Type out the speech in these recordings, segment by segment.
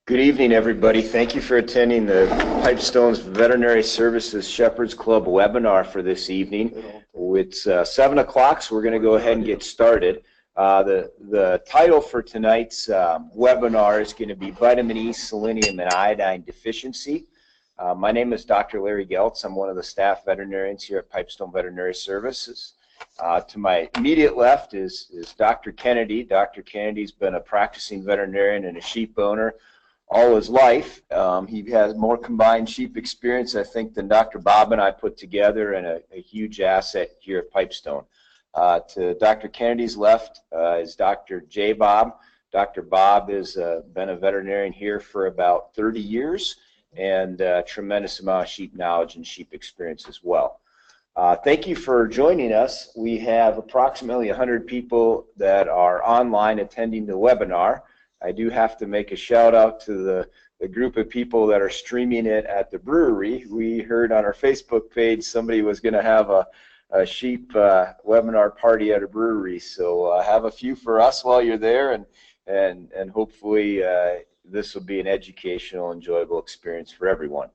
Good evening, everybody. Thank you for attending the Pipestone's Veterinary Services Shepherds Club webinar for this evening. It's 7 o'clock, so we're going to go ahead and get started. The title for tonight's webinar is going to be Vitamin E, Selenium, and Iodine Deficiency. My name is Dr. Larry Geltz. I'm one of the staff veterinarians here at Pipestone Veterinary Services. To my immediate left is Dr. Kennedy. Dr. Kennedy's been a practicing veterinarian and a sheep owner all his life. He has more combined sheep experience, I think, than Dr. Bob and I put together, and a huge asset here at Pipestone. To Dr. Kennedy's left is Dr. J. Bob. Dr. Bob has been a veterinarian here for about 30 years and a tremendous amount of sheep knowledge and sheep experience as well. Thank you for joining us. We have approximately 100 people that are online attending the webinar. I do have to make a shout out to the group of people that are streaming it at the brewery. We heard on our Facebook page somebody was going to have a sheep webinar party at a brewery, so have a few for us while you're there, and hopefully this will be an educational, enjoyable experience for everyone.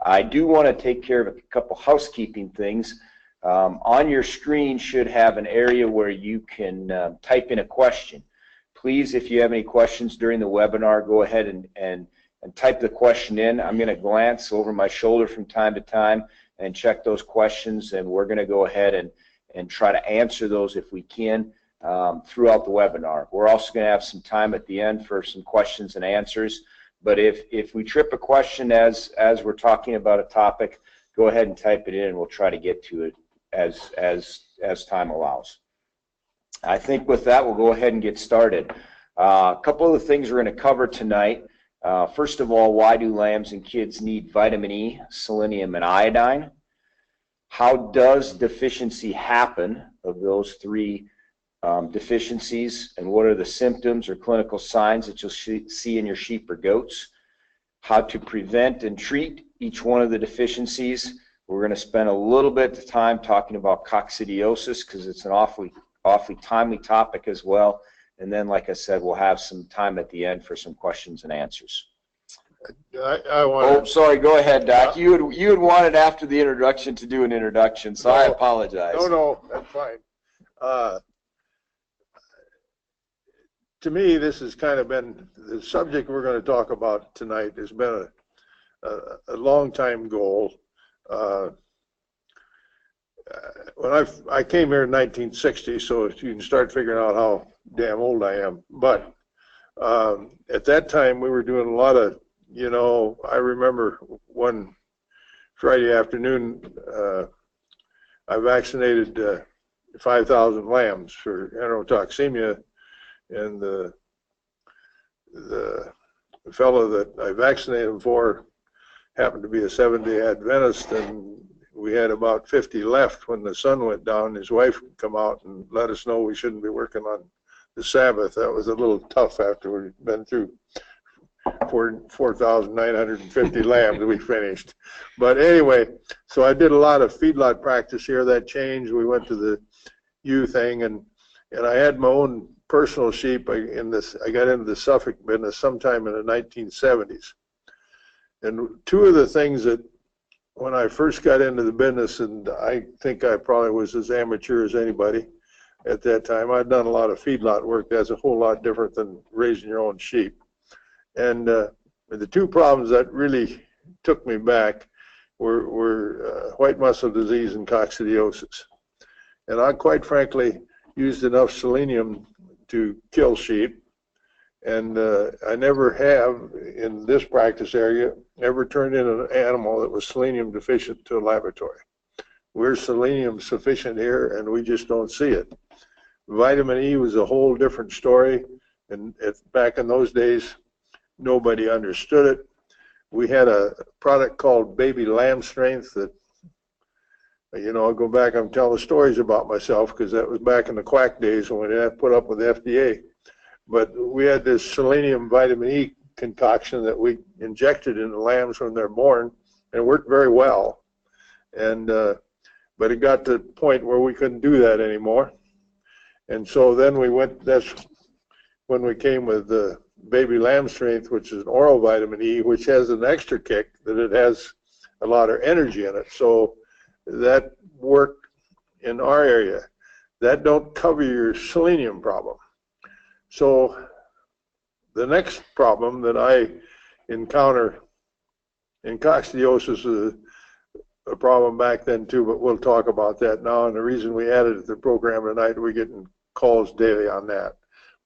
I do want to take care of a couple housekeeping things. On your screen should have an area where you can type in a question. Please, if you have any questions during the webinar, go ahead and type the question in. I'm going to glance over my shoulder from time to time and check those questions, and we're going to go ahead and try to answer those if we can throughout the webinar. We're also going to have some time at the end for some questions and answers, but if we trip a question as we're talking about a topic, go ahead and type it in and we'll try to get to it as time allows. I think with that, we'll go ahead and get started. A couple of the things we're going to cover tonight. First of all, why do lambs and kids need vitamin E, selenium, and iodine? How does deficiency happen of those three deficiencies, and what are the symptoms or clinical signs that you'll see in your sheep or goats? How to prevent and treat each one of the deficiencies. We're going to spend a little bit of time talking about coccidiosis because it's an awfully timely topic as well, and then, like I said, we'll have some time at the end for some questions and answers. Oh, sorry, go ahead, Doc. You had wanted after the introduction to do an introduction, so I apologize. No, that's fine. To me, this has kind of been the subject we're going to talk about tonight. Has been a long time goal. When I came here in 1960, so you can start figuring out how damn old I am. But at that time, we were doing a lot of, I remember one Friday afternoon, I vaccinated 5,000 lambs for enterotoxemia, and the fellow that I vaccinated them for happened to be a Seventh-day Adventist, and we had about 50 left when the sun went down. His wife would come out and let us know we shouldn't be working on the Sabbath. That was a little tough after we'd been through 4,950 lambs we finished. But anyway, so I did a lot of feedlot practice here. That changed. We went to the ewe thing, and I had my own personal sheep. I got into the Suffolk business sometime in the 1970s. And two of the things that when I first got into the business, and I think I probably was as amateur as anybody at that time, I'd done a lot of feedlot work. That's a whole lot different than raising your own sheep. And the two problems that really took me back were white muscle disease and coccidiosis. And I, quite frankly, used enough selenium to kill sheep. And I never have, in this practice area, ever turned in an animal that was selenium deficient to a laboratory. We're selenium sufficient here, and we just don't see it. Vitamin E was a whole different story, and back in those days, nobody understood it. We had a product called Baby Lamb Strength that, I'll go back and tell the stories about myself because that was back in the quack days when we had to put up with the FDA. But we had this selenium vitamin E concoction that we injected in the lambs when they're born, and it worked very well. And but it got to the point where we couldn't do that anymore. And so then we went, that's when we came with the baby lamb strength, which is an oral vitamin E, which has an extra kick that it has a lot of energy in it. So that worked in our area. That don't cover your selenium problem. So the next problem that I encounter in coccidiosis is a problem back then too, but we'll talk about that now. And the reason we added it to the program tonight, we're getting calls daily on that.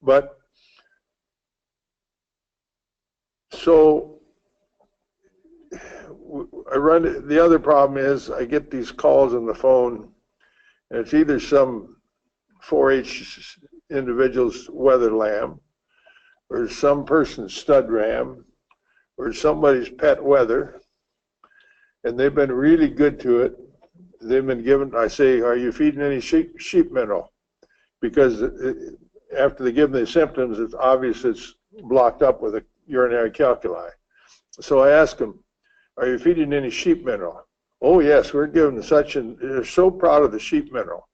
But so I run, the other problem is I get these calls on the phone, and it's either some 4-H individual's weather lamb, or some person's stud ram, or somebody's pet wether, and they've been really good to it. They've been given, I say, are you feeding any sheep mineral? Because after they give them the symptoms, it's obvious it's blocked up with a urinary calculi. So I ask them, are you feeding any sheep mineral? Oh yes, we're giving such, and they're so proud of the sheep mineral.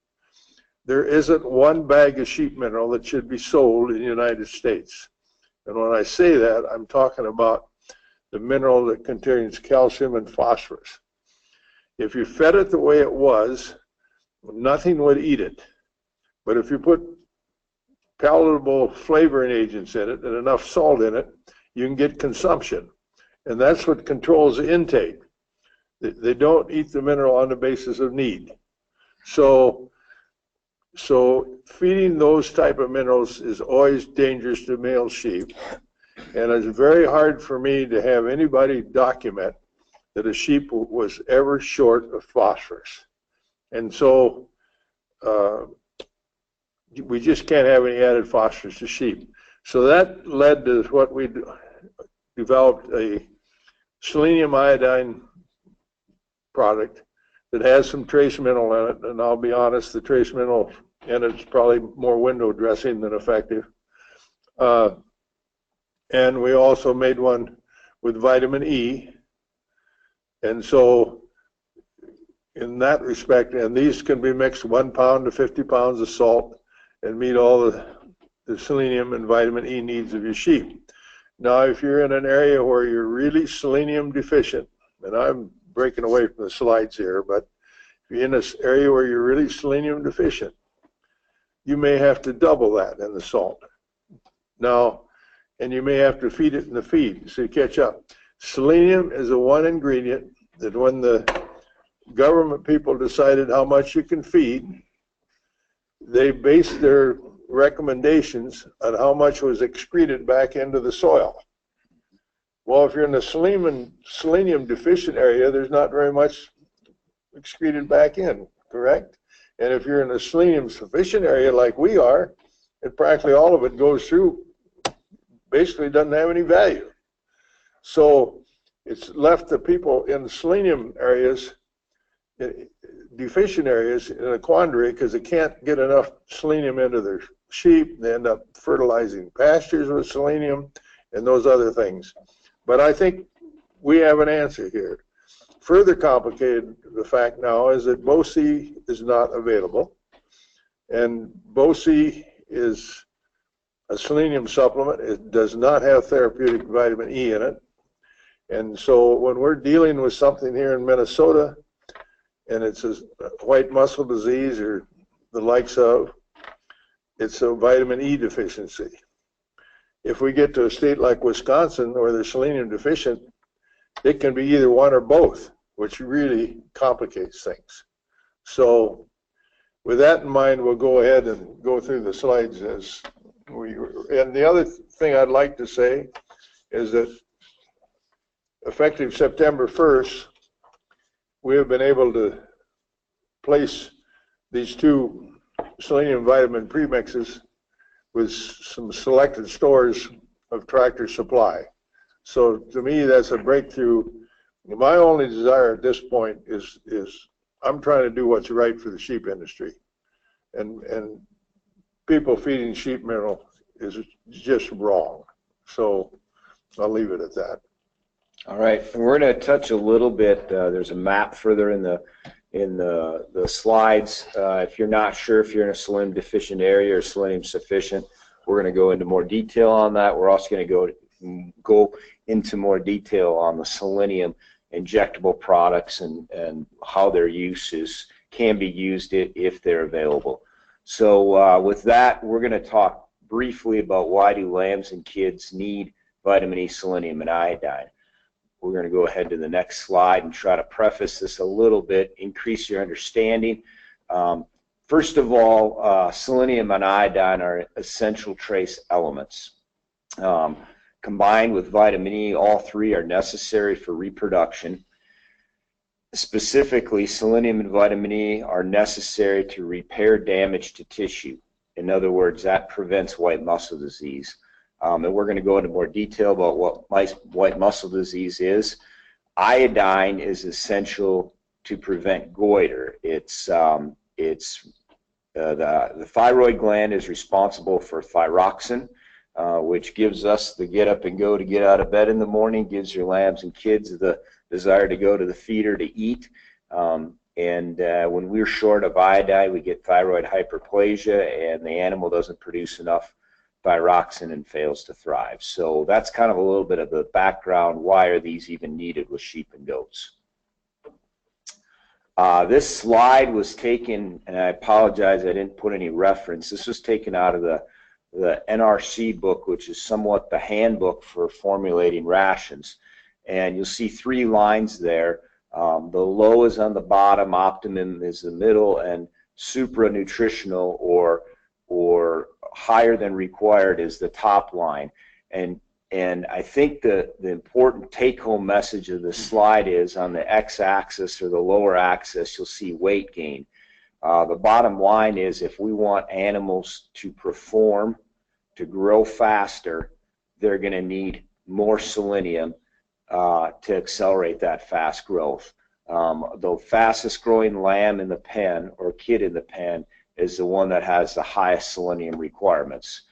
There isn't one bag of sheep mineral that should be sold in the United States. And when I say that, I'm talking about the mineral that contains calcium and phosphorus. If you fed it the way it was, nothing would eat it. But if you put palatable flavoring agents in it and enough salt in it, you can get consumption. And that's what controls the intake. They don't eat the mineral on the basis of need. So feeding those type of minerals is always dangerous to male sheep. And it's very hard for me to have anybody document that a sheep was ever short of phosphorus. And so we just can't have any added phosphorus to sheep. So that led to what we developed, a selenium iodine product that has some trace mineral in it. And I'll be honest, the trace mineral in it's probably more window dressing than effective. And we also made one with vitamin E. And so in that respect, and these can be mixed 1 pound to 50 pounds of salt and meet all the selenium and vitamin E needs of your sheep. Now, if you're in an area where you're really selenium deficient, and I'm breaking away from the slides here, but if you're in this area where you're really selenium deficient, you may have to double that in the salt. Now, and you may have to feed it in the feed so you catch up. Selenium is the one ingredient that when the government people decided how much you can feed, they based their recommendations on how much was excreted back into the soil. Well, if you're in the selenium deficient area, there's not very much excreted back in, correct? And if you're in a selenium sufficient area like we are, and practically all of it goes through, basically doesn't have any value. So it's left the people in the selenium areas, deficient areas, in a quandary because they can't get enough selenium into their sheep. They end up fertilizing pastures with selenium and those other things. But I think we have an answer here. Further complicated, the fact now is that BOC is not available. And BOC is a selenium supplement. It does not have therapeutic vitamin E in it. And so when we're dealing with something here in Minnesota, and it's a white muscle disease or the likes of, it's a vitamin E deficiency. If we get to a state like Wisconsin where they're selenium deficient, it can be either one or both, which really complicates things. So with that in mind, we'll go ahead and go through the slides as we, and the other thing I'd like to say is that effective September 1st, we have been able to place these two selenium vitamin premixes with some selected stores of Tractor Supply. So to me, that's a breakthrough. My only desire at this point is I'm trying to do what's right for the sheep industry. And people feeding sheep mineral is just wrong. So I'll leave it at that. All right, and we're going to touch a little bit. There's a map further in the slides. If you're not sure if you're in a selenium deficient area or selenium sufficient, We're going to go into more detail on that. We're also going to go into more detail on the Selenium injectable products and how their uses can be used if they're available. So with that, we're going to talk briefly about why do lambs and kids need vitamin E, selenium, and iodine. We're going to go ahead to the next slide and try to preface this a little bit, increase your understanding. First of all, selenium and iodine are essential trace elements. Combined with vitamin E, all three are necessary for reproduction. Specifically, selenium and vitamin E are necessary to repair damage to tissue. In other words, that prevents white muscle disease. And we're going to go into more detail about what white muscle disease is. Iodine is essential to prevent goiter. The thyroid gland is responsible for thyroxine, which gives us the get up and go to get out of bed in the morning, gives your lambs and kids the desire to go to the feeder to eat. When we're short of iodine, we get thyroid hyperplasia, and the animal doesn't produce enough thyroxine and fails to thrive. So that's kind of a little bit of the background. Why are these even needed with sheep and goats? This slide was taken, and I apologize, I didn't put any reference. This was taken out of the NRC book, which is somewhat the handbook for formulating rations. And you'll see 3 lines there. The low is on the bottom, optimum is the middle, and supra-nutritional or higher than required is the top line. And I think the important take-home message of this slide is on the x-axis or the lower axis, you'll see weight gain. The bottom line is if we want animals to perform, to grow faster, they're going to need more selenium to accelerate that fast growth. The fastest growing lamb in the pen or kid in the pen is the one that has the highest selenium requirements.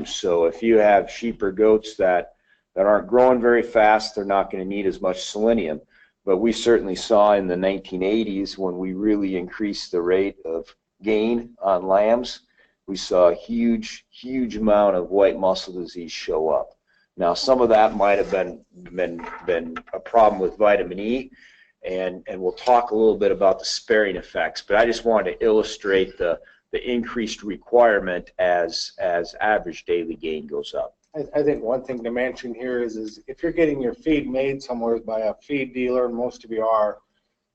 So if you have sheep or goats that aren't growing very fast, they're not going to need as much selenium. But we certainly saw in the 1980s when we really increased the rate of gain on lambs, we saw a huge amount of white muscle disease show up. Now, some of that might have been a problem with vitamin E, and we'll talk a little bit about the sparing effects. But I just wanted to illustrate the increased requirement as average daily gain goes up. I think one thing to mention here is if you're getting your feed made somewhere by a feed dealer, and most of you are,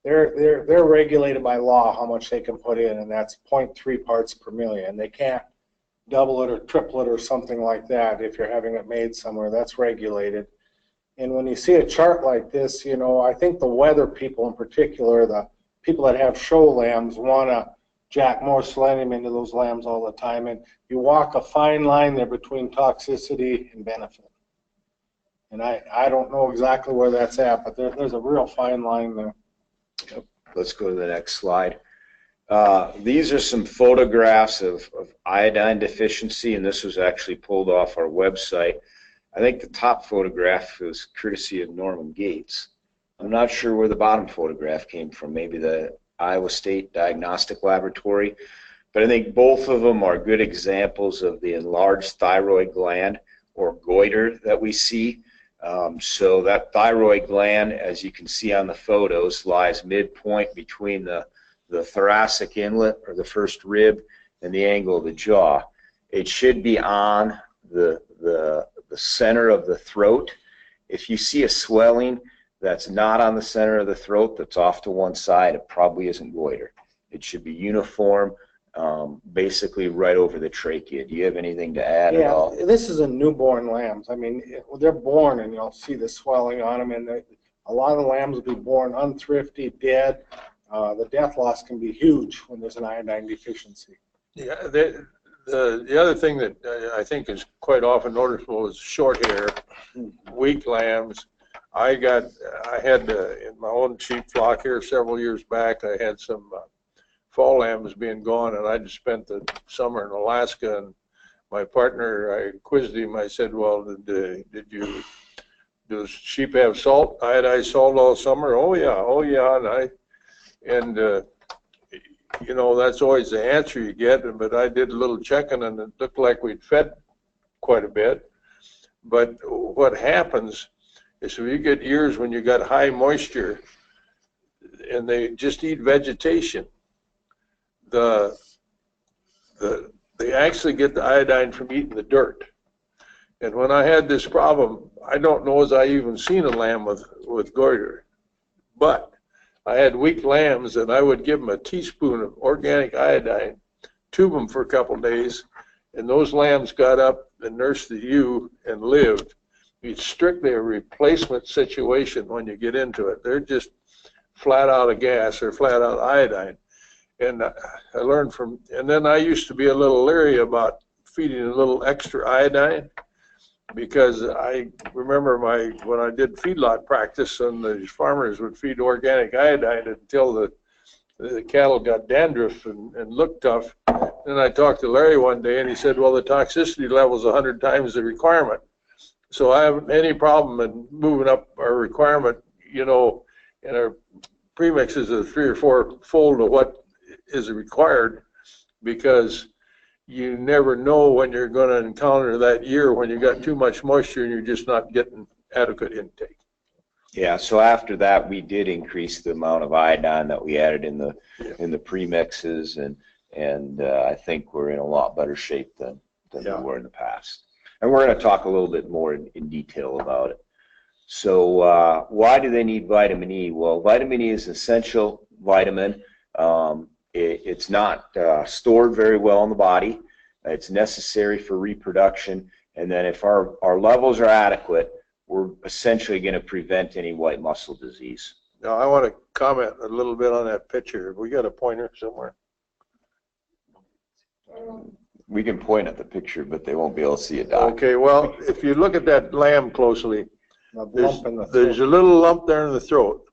they're regulated by law how much they can put in, and that's 0.3 parts per million. They can't double it or triple it or something like that if you're having it made somewhere. That's regulated. And when you see a chart like this, you know, I think the weather people in particular, the people that have show lambs, want to jack more selenium into those lambs all the time, and you walk a fine line there between toxicity and benefit. And I don't know exactly where that's at, but there's a real fine line there. Yep. Let's go to the next slide. These are some photographs of iodine deficiency, and this was actually pulled off our website. I think the top photograph was courtesy of Norman Gates. I'm not sure where the bottom photograph came from, maybe the Iowa State Diagnostic Laboratory, but I think both of them are good examples of the enlarged thyroid gland or goiter that we see. So that thyroid gland, as you can see on the photos, lies midpoint between the thoracic inlet or the first rib and the angle of the jaw. It should be on the center of the throat. If you see a swelling that's not on the center of the throat, that's off to one side, it probably isn't goiter. It should be uniform, basically right over the trachea. Do you have anything to add at all? Yeah, this is a newborn lambs. I mean, they're born and you'll see the swelling on them, and a lot of lambs will be born unthrifty, dead. The death loss can be huge when there's an iodine deficiency. Yeah, the other thing that I think is quite often noticeable is short hair, weak lambs. I had in my own sheep flock here several years back, I had some fall lambs being gone, and I just spent the summer in Alaska, and my partner, I quizzed him, I said, well, does sheep have salt, iodized salt all summer? Oh yeah, and you know, that's always the answer you get, but I did a little checking, and it looked like we'd fed quite a bit. But what happens is if you get years when you got high moisture and they just eat vegetation, they actually get the iodine from eating the dirt. And when I had this problem, I don't know as I even seen a lamb with goiter, but I had weak lambs and I would give them a teaspoon of organic iodine, tube them for a couple of days, and those lambs got up and nursed the ewe and lived. It's strictly a replacement situation when you get into it. They're just flat out of gas or flat out iodine. And I learned from, and then I used to be a little leery about feeding a little extra iodine, because I remember when I did feedlot practice and the farmers would feed organic iodine until the cattle got dandruff and looked tough. Then I talked to Larry one day and he said, well, the toxicity level is 100 times the requirement. So I haven't any problem in moving up our requirement, you know, and our premixes are 3 or 4 fold of what is required, because you never know when you're going to encounter that year when you got too much moisture and you're just not getting adequate intake. Yeah, so after that we did increase the amount of iodine that we added in the premixes, and I think we're in a lot better shape than we were in the past. And we're going to talk a little bit more in detail about it. So why do they need vitamin E? Well, vitamin E is an essential vitamin. It's not stored very well in the body. It's necessary for reproduction. And then if our levels are adequate, we're essentially going to prevent any white muscle disease. Now, I want to comment a little bit on that picture. Have we got a pointer somewhere? We can point at the picture, but they won't be able to see it, Doc. Okay, well, if you look at that lamb closely, there's a little lump there in the throat.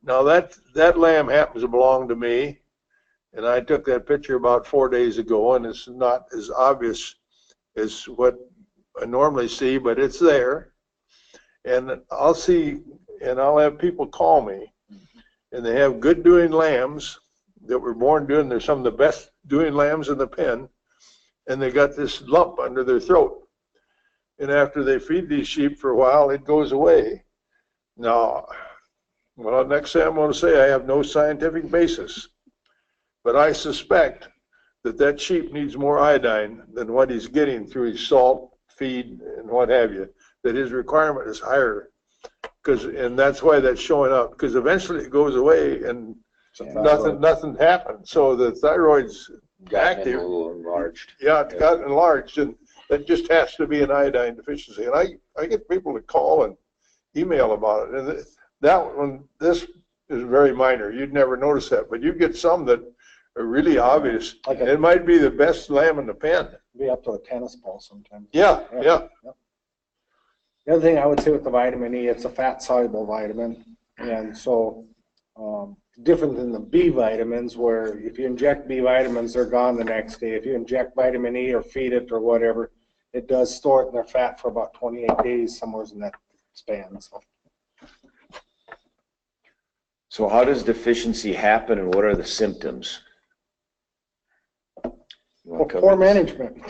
Now, that lamb happens to belong to me, and I took that picture about 4 days ago, and it's not as obvious as what I normally see, but it's there. And I'll see, and I'll have people call me, and they have good doing lambs that were born doing, they're some of the best doing lambs in the pen, and they got this lump under their throat. And after they feed these sheep for a while, it goes away. Now, well, next thing I'm going to say, I have no scientific basis, but I suspect that sheep needs more iodine than what he's getting through his salt, feed, and what have you, that his requirement is higher. And that's why that's showing up, because eventually it goes away and nothing happened. So the thyroid's active. A little enlarged. Yeah, it got enlarged, and that just has to be an iodine deficiency. And I get people to call and email about it. And this is very minor. You'd never notice that, but you get some that are really obvious. Like it might be the best lamb in the pen. Be up to a tennis ball sometimes. Yeah. The other thing I would say with the vitamin E, it's a fat-soluble vitamin, and so different than the B vitamins, where if you inject B vitamins, they're gone the next day. If you inject vitamin E or feed it or whatever, it does store it in their fat for about 28 days, somewhere in that span. So how does deficiency happen, and what are the symptoms? Poor management.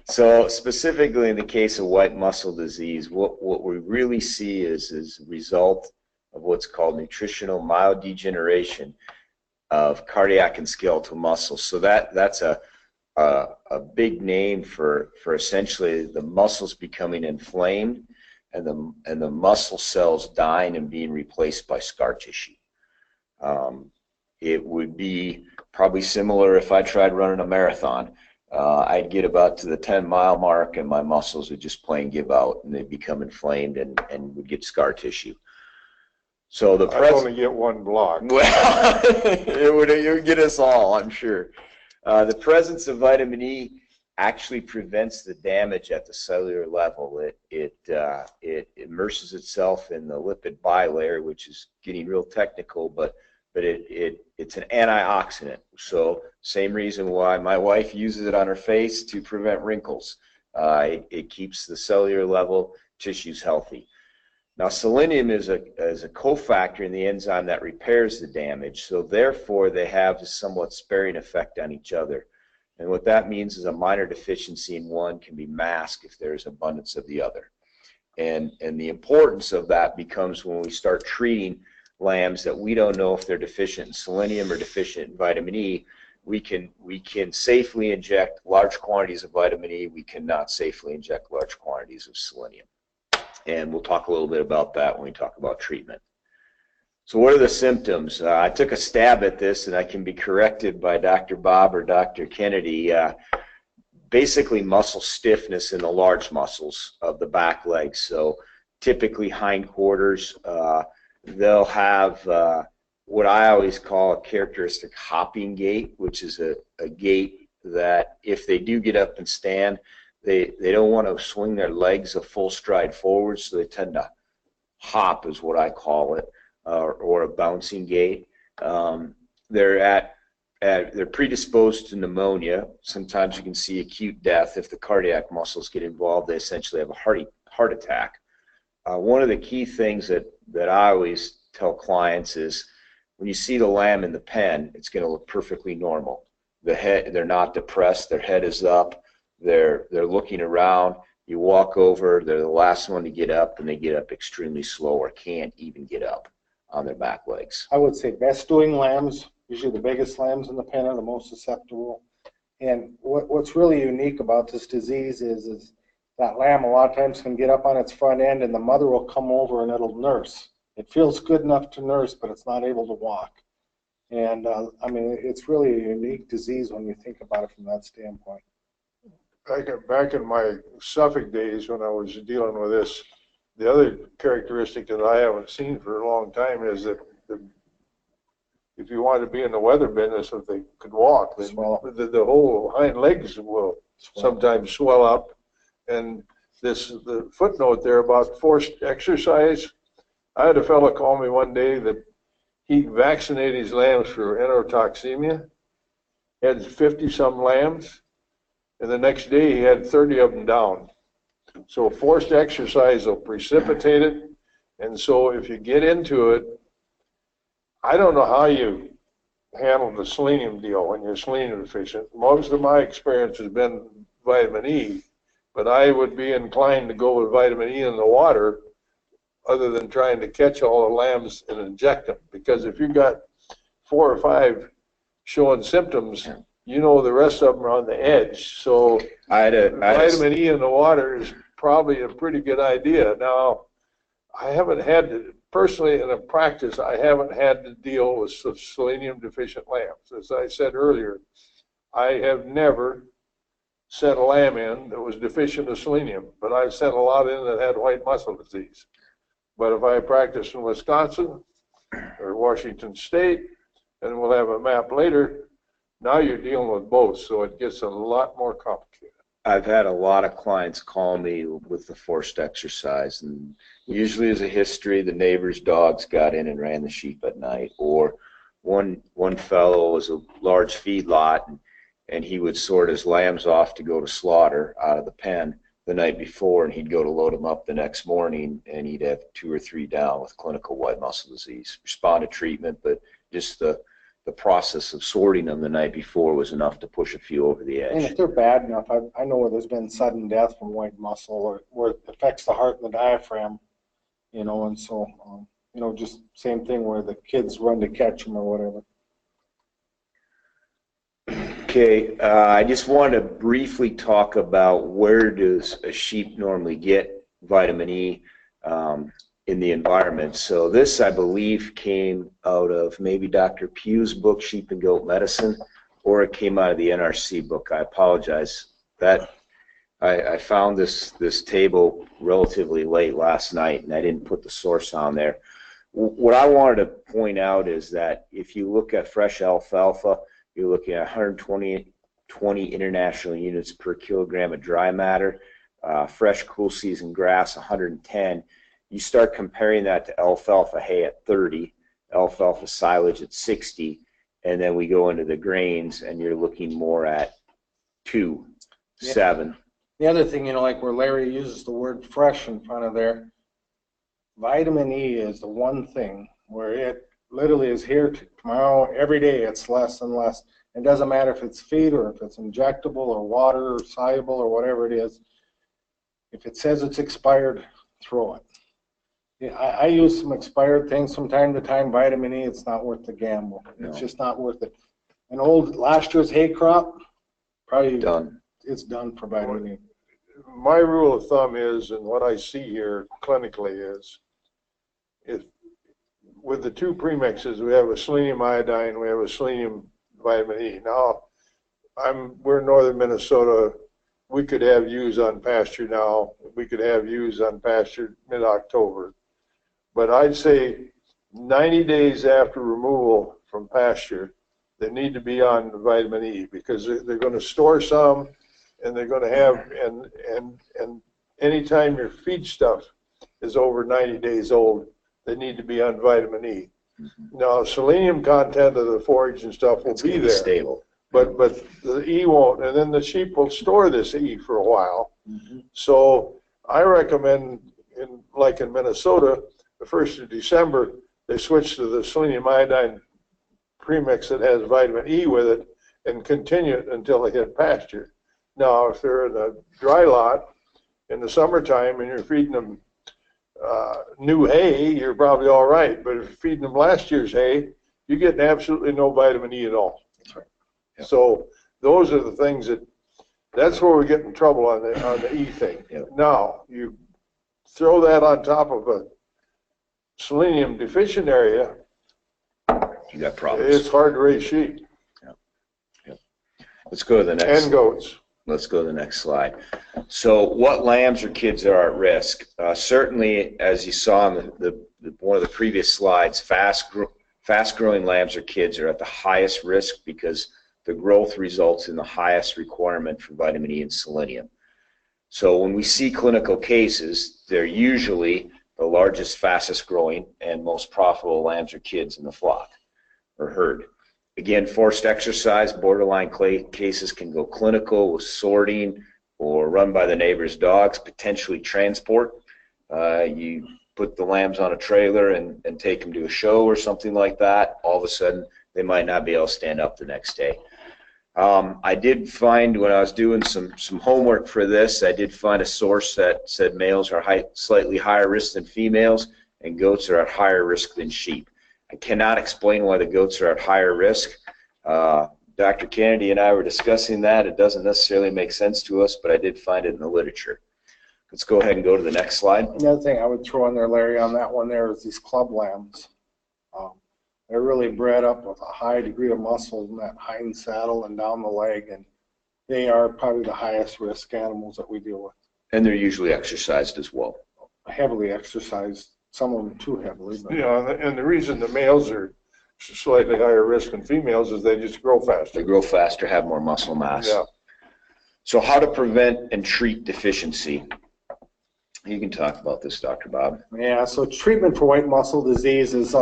So specifically in the case of white muscle disease, what we really see is a result of what's called nutritional myodegeneration of cardiac and skeletal muscles. So that's a big name for essentially the muscles becoming inflamed and the muscle cells dying and being replaced by scar tissue. It would be probably similar if I tried running a marathon. I'd get about to the 10-mile mark and my muscles would just plain give out and they'd become inflamed and would get scar tissue. So I only get 1 block. Well, it would get us all, I'm sure. The presence of vitamin E actually prevents the damage at the cellular level. It immerses itself in the lipid bilayer, which is getting real technical, but it's an antioxidant. So same reason why my wife uses it on her face, to prevent wrinkles. It keeps the cellular level tissues healthy. Now, selenium is a cofactor in the enzyme that repairs the damage, so therefore they have a somewhat sparing effect on each other. And what that means is a minor deficiency in one can be masked if there's abundance of the other. And the importance of that becomes when we start treating lambs that we don't know if they're deficient in selenium or deficient in vitamin E. We can safely inject large quantities of vitamin E. We cannot safely inject large quantities of selenium. And we'll talk a little bit about that when we talk about treatment. So what are the symptoms? I took a stab at this, and I can be corrected by Dr. Bob or Dr. Kennedy. Basically muscle stiffness in the large muscles of the back legs. So typically hindquarters, they'll have what I always call a characteristic hopping gait, which is a gait that if they do get up and stand, they don't want to swing their legs a full stride forward, so they tend to hop is what I call it, or a bouncing gait. They're predisposed to pneumonia. Sometimes you can see acute death. If the cardiac muscles get involved, they essentially have a heart attack. One of the key things that I always tell clients is when you see the lamb in the pen, it's going to look perfectly normal. They're not depressed. Their head is up. They're looking around. You walk over, they're the last one to get up, and they get up extremely slow or can't even get up on their back legs. I would say best doing lambs, usually the biggest lambs in the pen are the most susceptible. And what's really unique about this disease is that lamb a lot of times can get up on its front end, and the mother will come over and it'll nurse. It feels good enough to nurse, but it's not able to walk. And I mean, it's really a unique disease when you think about it from that standpoint. Back in my Suffolk days when I was dealing with this, the other characteristic that I haven't seen for a long time is that if you want to be in the weather business, if they could walk, the whole hind legs will sometimes swell up. And the footnote there about forced exercise, I had a fellow call me one day that he vaccinated his lambs for enterotoxemia, had 50-some lambs, and the next day he had 30 of them down. So forced exercise will precipitate it, and so if you get into it, I don't know how you handle the selenium deal when you're selenium deficient. Most of my experience has been vitamin E, but I would be inclined to go with vitamin E in the water other than trying to catch all the lambs and inject them, because if you've got 4 or 5 showing symptoms, you know the rest of them are on the edge. So vitamin E in the water is probably a pretty good idea. Now, I haven't had to, personally in a practice, I haven't had to deal with selenium deficient lambs. As I said earlier, I have never sent a lamb in that was deficient of selenium, but I've sent a lot in that had white muscle disease. But if I practice in Wisconsin or Washington State, and we'll have a map later, now you're dealing with both, so it gets a lot more complicated. I've had a lot of clients call me with the forced exercise, and usually as a history, the neighbor's dogs got in and ran the sheep at night, or one fellow was a large feedlot, and he would sort his lambs off to go to slaughter out of the pen the night before, and he'd go to load them up the next morning, and he'd have 2 or 3 down with clinical white muscle disease. Respond to treatment, but just the process of sorting them the night before was enough to push a few over the edge. And if they're bad enough, I know where there's been sudden death from white muscle, or where it affects the heart and the diaphragm, you know, and so, you know, just same thing where the kids run to catch them or whatever. Okay, I just want to briefly talk about where does a sheep normally get vitamin E in the environment. So this, I believe, came out of maybe Dr. Pugh's book, Sheep and Goat Medicine, or it came out of the NRC book. I apologize. That I found this table relatively late last night, and I didn't put the source on there. What I wanted to point out is that if you look at fresh alfalfa, you're looking at 120 international units per kilogram of dry matter. Fresh cool season grass, 110. You start comparing that to alfalfa hay at 30, alfalfa silage at 60, and then we go into the grains, and you're looking more at 2, 7. The other thing, you know, like where Larry uses the word fresh in front of there, vitamin E is the one thing where it literally is here tomorrow, every day it's less and less. It doesn't matter if it's feed or if it's injectable or water or soluble or whatever it is. If it says it's expired, throw it. Yeah, I use some expired things from time to time. Vitamin E, it's not worth the gamble. No. It's just not worth it. An old last year's hay crop, probably Done. it's done for vitamin E. My rule of thumb is, and what I see here clinically is, if with the two premixes, we have a selenium iodine, we have a selenium vitamin E. Now, we're in northern Minnesota. We could have ewes on pasture now. We could have ewes on pasture mid-October. But I'd say 90 days after removal from pasture, they need to be on vitamin E because they're going to store some, and they're going to have, and anytime your feed stuff is over 90 days old, they need to be on vitamin E. Mm-hmm. Now, selenium content of the forage and stuff will be there. Stable. But the E won't, and then the sheep will store this E for a while. Mm-hmm. So I recommend, like in Minnesota, the 1st of December, they switch to the selenium iodine premix that has vitamin E with it and continue it until they hit pasture. Now, if they're in a dry lot in the summertime and you're feeding them new hay, you're probably all right. But if you're feeding them last year's hay, you're getting absolutely no vitamin E at all. That's right. Yep. So those are the things that's where we get in trouble on the E thing. Yep. Now, you throw that on top of a selenium deficient area, You got problems. it's hard to raise sheep. Yep. Let's go to the next. And goats. Let's go to the next slide. So what lambs or kids are at risk? Certainly, as you saw in one of the previous slides, fast-growing lambs or kids are at the highest risk because the growth results in the highest requirement for vitamin E and selenium. So when we see clinical cases, they're usually the largest, fastest-growing, and most profitable lambs or kids in the flock or herd. Again, forced exercise, borderline cases can go clinical with sorting or run by the neighbor's dogs, potentially transport. You put the lambs on a trailer and take them to a show or something like that. All of a sudden, they might not be able to stand up the next day. I did find when I was doing some homework for this, I did find a source that said males are slightly higher risk than females and goats are at higher risk than sheep. I cannot explain why the goats are at higher risk. Dr. Kennedy and I were discussing that. It doesn't necessarily make sense to us, but I did find it in the literature. Let's go ahead and go to the next slide. Another thing I would throw in there, Larry, on that one there is these club lambs. They're really bred up with a high degree of muscle in that hind saddle and down the leg, and they are probably the highest risk animals that we deal with. And they're usually exercised as well. Heavily exercised, some of them too heavily. But Yeah, and the reason the males are slightly higher risk than females is they just grow faster. They grow faster, have more muscle mass. Yeah. So how to prevent and treat deficiency? You can talk about this, Dr. Bob. yeah, so treatment for white muscle disease is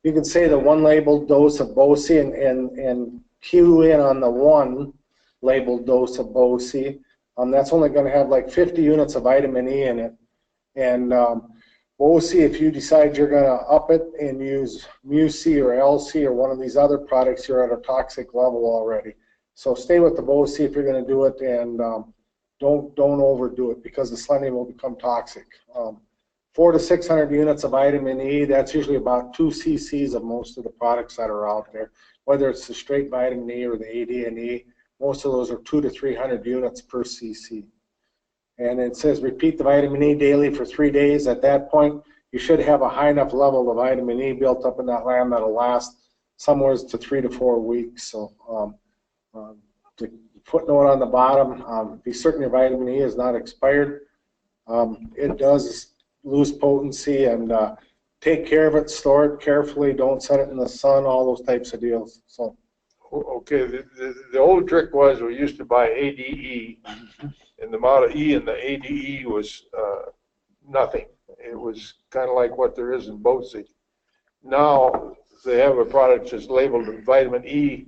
you can say the one labeled dose of Bosi and cue in on the one labeled dose of Bosi. That's only going to have like 50 units of vitamin E in it. And Bosi, if you decide you're going to up it and use Mu-C or L-C or one of these other products, you're at a toxic level already. So stay with the Bosi if you're going to do it, and don't overdo it because the selenium will become toxic. 400 to 600 units of vitamin E, that's usually about 2 cc's of most of the products that are out there. Whether it's the straight vitamin E or the AD&E, most of those are 200 to 300 units per cc. And it says repeat the vitamin E daily for 3 days. At that point, you should have a high enough level of vitamin E built up in that lamb that'll last somewhere to 3 to 4 weeks. So the footnote on the bottom, be certain your vitamin E is not expired. It does lose potency, and take care of it, store it carefully, don't set it in the sun, all those types of deals. So Okay, the old trick was we used to buy ADE, and the amount of E in the ADE was nothing. It was kind of like what there is in Bosi. Now they have a product that's labeled vitamin E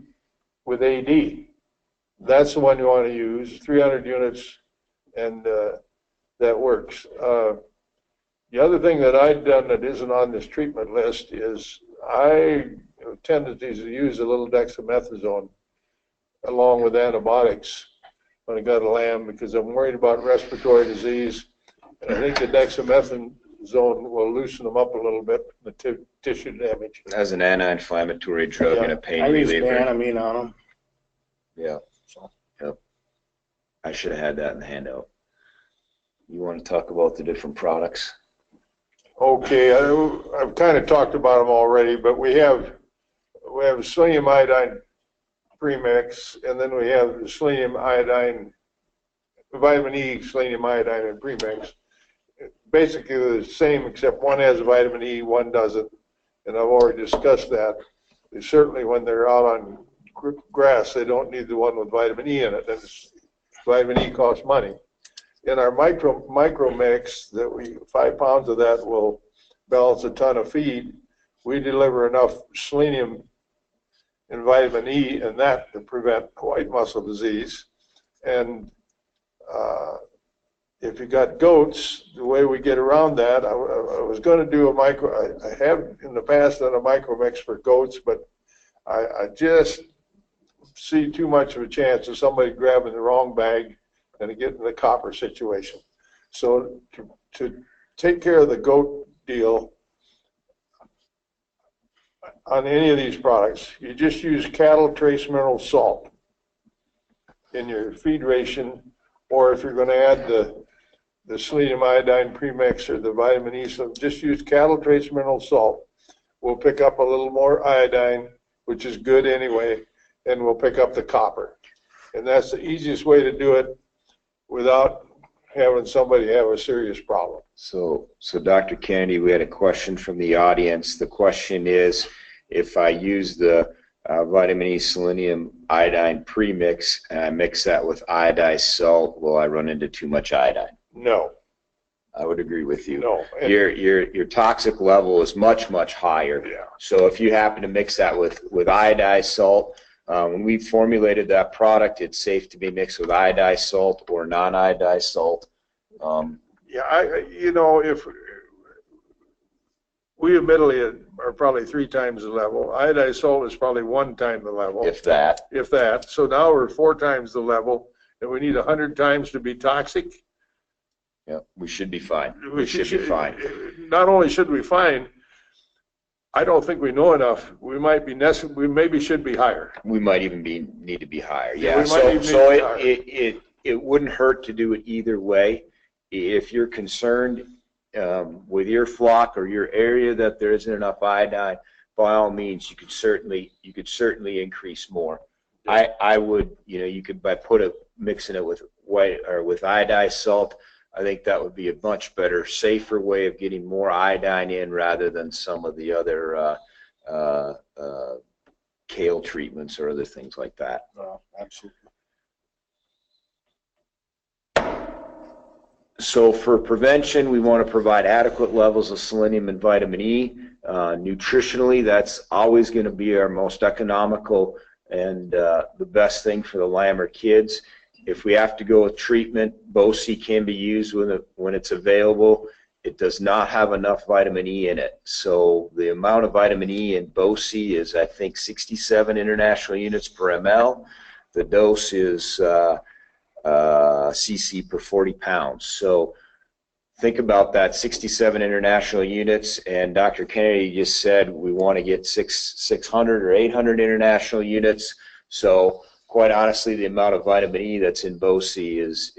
with AD. That's the one you want to use, 300 units, and that works. The other thing that I've done that isn't on this treatment list is I have tendencies to use a little dexamethasone along with antibiotics when I got a lamb, because I'm worried about respiratory disease. And I think the dexamethasone will loosen them up a little bit, the tissue damage. As an anti-inflammatory drug and a pain I use reliever. Banamine on them. Yeah. Yep. I should have had that in the handout. You want to talk about the different products? Okay, I've kind of talked about them already, but we have selenium iodine premix, and then we have the selenium iodine, vitamin E, selenium iodine, and premix. Basically they're the same, except one has vitamin E, one doesn't, and I've already discussed that. They certainly, when they're out on grass, they don't need the one with vitamin E in it, and vitamin E costs money. In our micro mix, that 5 pounds of that will balance a ton of feed. We deliver enough selenium and vitamin E in that to prevent white muscle disease. And if you got goats, the way we get around that, I was going to do I have in the past done a micro mix for goats, but I just see too much of a chance of somebody grabbing the wrong bag and getting in the copper situation. So to take care of the goat deal on any of these products, you just use cattle trace mineral salt in your feed ration, or if you're going to add the selenium iodine premix or the vitamin E, so just use cattle trace mineral salt. We'll pick up a little more iodine, which is good anyway, and we'll pick up the copper. And that's the easiest way to do it without having somebody have a serious problem. So Dr. Kennedy, we had a question from the audience. The question is, if I use the vitamin E selenium iodine premix and I mix that with iodized salt, will I run into too much iodine? No. I would agree with you. No. Your toxic level is much higher. Yeah. So if you happen to mix that with iodized salt, when we formulated that product, it's safe to be mixed with iodized salt or non-iodized salt. Yeah, if we admittedly are probably 3 times the level, iodized salt is probably 1 time the level. If that. If that. So now we're 4 times the level, and we need 100 times to be toxic. Yeah, we should be fine. We should be fine. Not only should we fine, I don't think we know enough. We maybe should be higher. We might even need to be higher. Yeah. We might even So need to be higher. it wouldn't hurt to do it either way. If you're concerned with your flock or your area that there isn't enough iodine, by all means, you could certainly increase more. I would, you could mixing it with white or with iodized salt. I think that would be a much better, safer way of getting more iodine in rather than some of the other kale treatments or other things like that. Absolutely. So for prevention, we want to provide adequate levels of selenium and vitamin E. Nutritionally, that's always going to be our most economical and the best thing for the lamb or kids. If we have to go with treatment, Bosi can be used when it's available. It does not have enough vitamin E in it. So the amount of vitamin E in Bosi is, I think, 67 international units per ml. The dose is cc per 40 pounds. So think about that, 67 international units, and Dr. Kennedy just said we want to get 600 or 800 international units. So quite honestly, the amount of vitamin E that's in Bosi is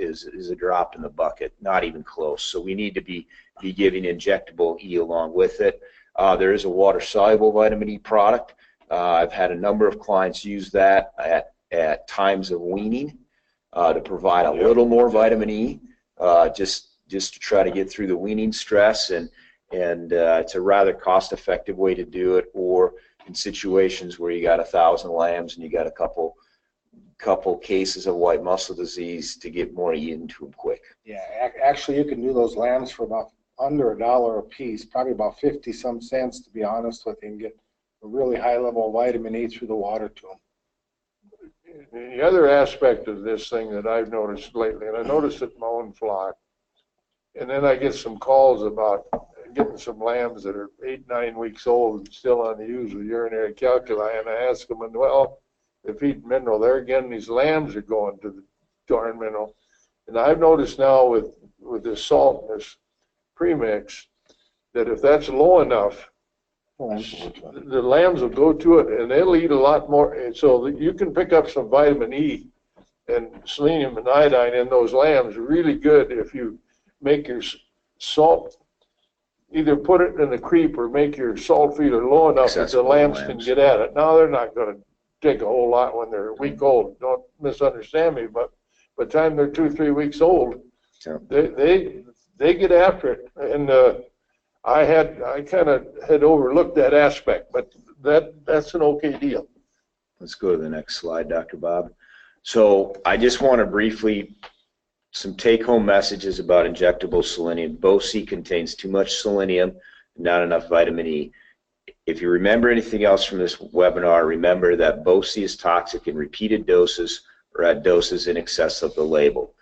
a drop in the bucket, not even close. So we need to be giving injectable E along with it. There is a water-soluble vitamin E product. I've had a number of clients use that at times of weaning to provide a little more vitamin E, just to try to get through the weaning stress, and it's a rather cost-effective way to do it. Or in situations where you got 1,000 lambs and you got a couple cases of white muscle disease, to get more E into them quick. Yeah, actually you can do those lambs for about under $1 a piece, probably about 50-some cents, to be honest with you, and get a really high level of vitamin E through the water to them. The other aspect of this thing that I've noticed lately, and I noticed it in my own flock, and then I get some calls about getting some lambs that are 8, 9 weeks old and still on the use of urinary calculi, and I ask them, well, they feed mineral. There again, these lambs are going to the darn mineral. And I've noticed now with this salt and this premix that if that's low enough, the lambs will go to it and they'll eat a lot more. And so you can pick up some vitamin E and selenium and iodine in those lambs really good if you make your salt, either put it in the creep or make your salt feeder low enough that the lambs can get at it. Now they're not going to take a whole lot when they're a week old. Don't misunderstand me, but by the time they're 2-3 weeks old, they get after it. And I kind of had overlooked that aspect, but that's an okay deal. Let's go to the next slide, Dr. Bob. So I just want to briefly, some take-home messages about injectable selenium. Boce contains too much selenium, not enough vitamin E. If you remember anything else from this webinar, remember that Boce is toxic in repeated doses or at doses in excess of the label.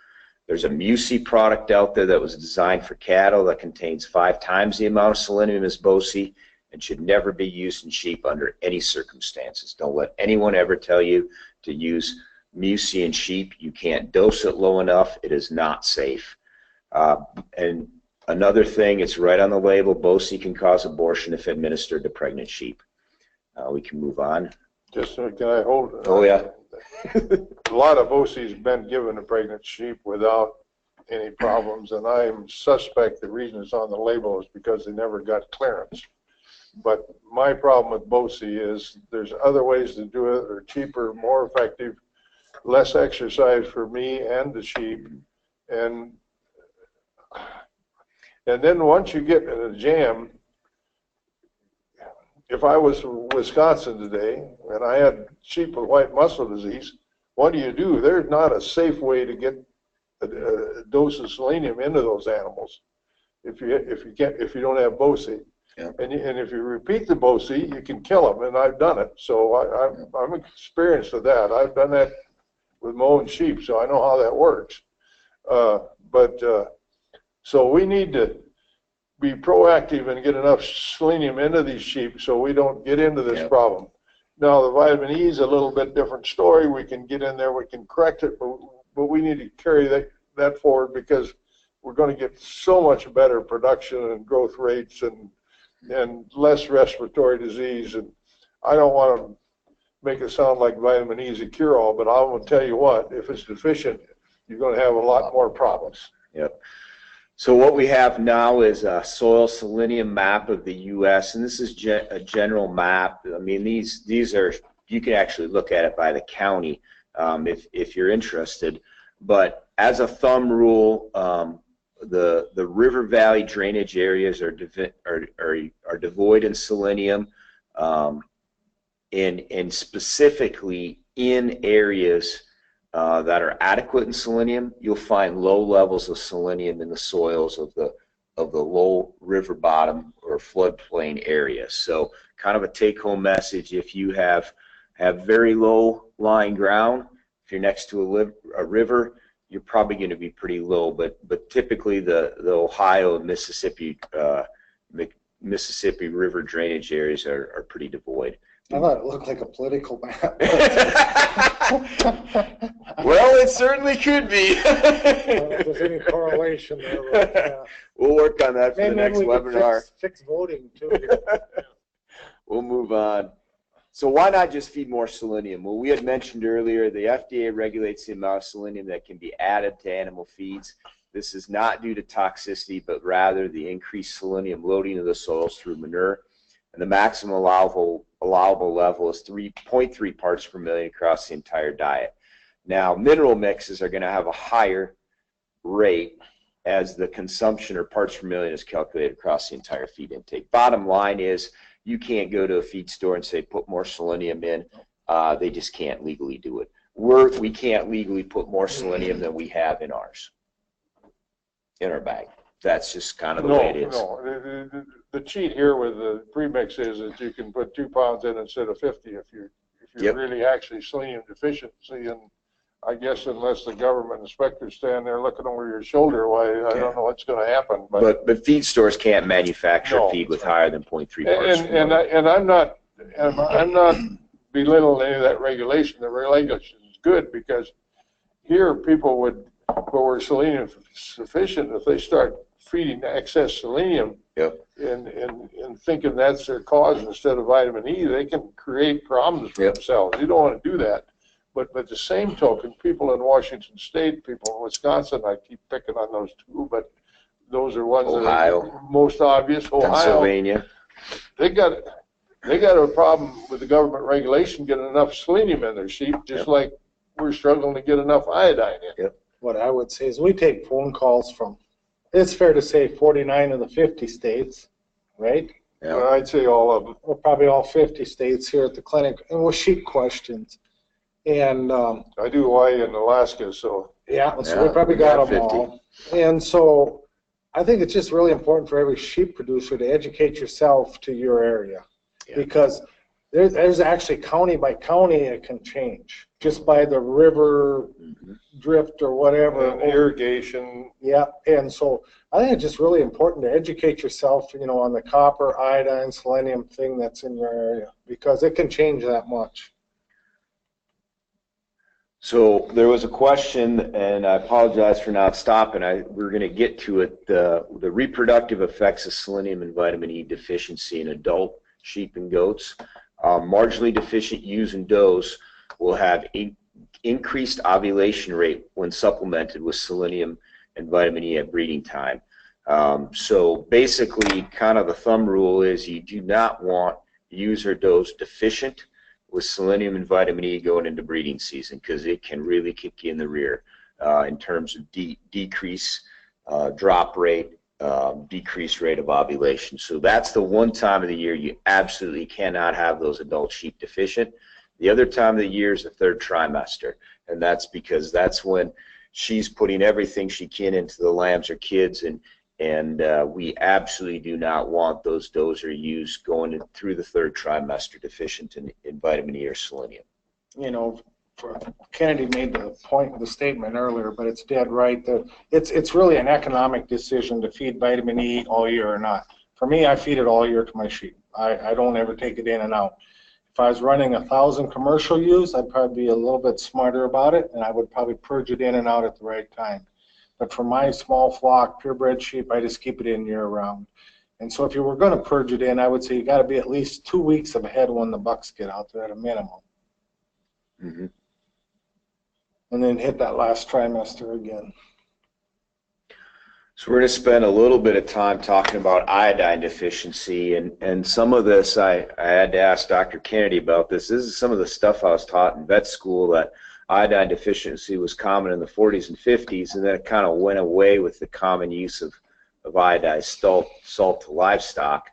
There's a Muci product out there that was designed for cattle that contains 5 times the amount of selenium as Boce and should never be used in sheep under any circumstances. Don't let anyone ever tell you to use Muci in sheep. You can't dose it low enough. It is not safe. And another thing, it's right on the label, Boce can cause abortion if administered to pregnant sheep. We can move on. Just can I hold? Oh, yeah. A lot of Boce's been given to pregnant sheep without any problems, and I suspect the reason it's on the label is because they never got clearance. But my problem with Boce is there's other ways to do it that are cheaper, more effective, less exercise for me and the sheep, and then once you get in a jam, if I was from Wisconsin today and I had sheep with white muscle disease, what do? There's not a safe way to get a dose of selenium into those animals if you don't have Boce. Yeah. And if you repeat the Boce, you can kill them, and I've done it. So I'm experienced with that. I've done that with my own sheep, so I know how that works. So we need to be proactive and get enough selenium into these sheep so we don't get into this problem. Now, the vitamin E is a little bit different story. We can get in there, we can correct it, but we need to carry that forward because we're going to get so much better production and growth rates and less respiratory disease. And I don't want to make it sound like vitamin E is a cure-all, but I will tell you what, if it's deficient, you're going to have a lot more problems. Yep. So what we have now is a soil selenium map of the U.S., and this is a general map. I mean, these are, you can actually look at it by the county if you're interested. But as a thumb rule, the river valley drainage areas are devoid in selenium, and specifically in areas that are adequate in selenium, you'll find low levels of selenium in the soils of the low river bottom or floodplain areas. So kind of a take-home message: if you have very low lying ground, if you're next to a river, you're probably going to be pretty low. But typically the Ohio and Mississippi River drainage areas are pretty devoid. I thought it looked like a political map. Well, it certainly could be. If there's any correlation there. But, we'll work on that for the next webinar. Fix voting too. We'll move on. So why not just feed more selenium? Well, we had mentioned earlier the FDA regulates the amount of selenium that can be added to animal feeds. This is not due to toxicity, but rather the increased selenium loading of the soils through manure. And the maximum allowable level is 3.3 parts per million across the entire diet. Now, mineral mixes are going to have a higher rate as the consumption or parts per million is calculated across the entire feed intake. Bottom line is you can't go to a feed store and say put more selenium in. They just can't legally do it. We can't legally put more selenium than we have in ours, in our bag. That's just kind of the way it is. No. The cheat here with the premix is that you can put 2 pounds in instead of 50 if you're really actually selenium deficiency. And I guess unless the government inspectors stand there looking over your shoulder, why I don't know what's going to happen. But feed stores can't manufacture feed with higher than 0.3 parts per million. And I'm not belittle any of that regulation. The regulation is good because here people would, where selenium sufficient, if they start feeding excess selenium, Yep. and thinking that's their cause instead of vitamin E, they can create problems for Yep. themselves. You don't want to do that. But the same token, people in Washington State, people in Wisconsin, I keep picking on those two, but those are ones Ohio. that are most obvious. Ohio, Pennsylvania. they got a problem with the government regulation getting enough selenium in their sheep, just Yep. like we're struggling to get enough iodine in. Yep. What I would say is we take phone calls from, it's fair to say 49 of the 50 states, right? Yeah. But I'd say all of them. Or probably all 50 states here at the clinic, and with sheep questions. And I do Hawaii and Alaska, so yeah, so Yeah, we probably we got got them 50. all. And so I think it's just really important for every sheep producer to educate yourself to your area. Yeah. Because there's actually county by county it can change, just by the river Mhm. drift or whatever. and irrigation. Yeah, and so I think it's just really important to educate yourself, on the copper, iodine, selenium thing that's in your area, because it can change that much. So there was a question, and I apologize for not stopping. We're going to get to it. The reproductive effects of selenium and vitamin E deficiency in adult sheep and goats. Marginally deficient ewes and does will have increased ovulation rate when supplemented with selenium and vitamin E at breeding time. So basically, kind of the thumb rule is you do not want ewes or does deficient with selenium and vitamin E going into breeding season, because it can really kick you in the rear in terms of decrease drop rate, decreased rate of ovulation. So that's the one time of the year you absolutely cannot have those adult sheep deficient. The other time of the year is the third trimester, and that's because that's when she's putting everything she can into the lambs or kids, and we absolutely do not want those does or ewes going through the third trimester deficient in vitamin E or selenium. Kennedy made the statement earlier, but it's dead right that it's really an economic decision to feed vitamin E all year or not. For me, I feed it all year to my sheep. I don't ever take it in and out. If I was running 1,000 commercial ewes, I'd probably be a little bit smarter about it, and I would probably purge it in and out at the right time. But for my small flock, purebred sheep, I just keep it in year round. And so if you were going to purge it in, I would say you got to be at least 2 weeks ahead when the bucks get out there at a minimum. Mm-hmm. And then hit that last trimester again. So we're going to spend a little bit of time talking about iodine deficiency, and some of this I had to ask Dr. Kennedy about this. This is some of the stuff I was taught in vet school, that iodine deficiency was common in the 40s and 50s, and then it kind of went away with the common use of iodized salt to livestock.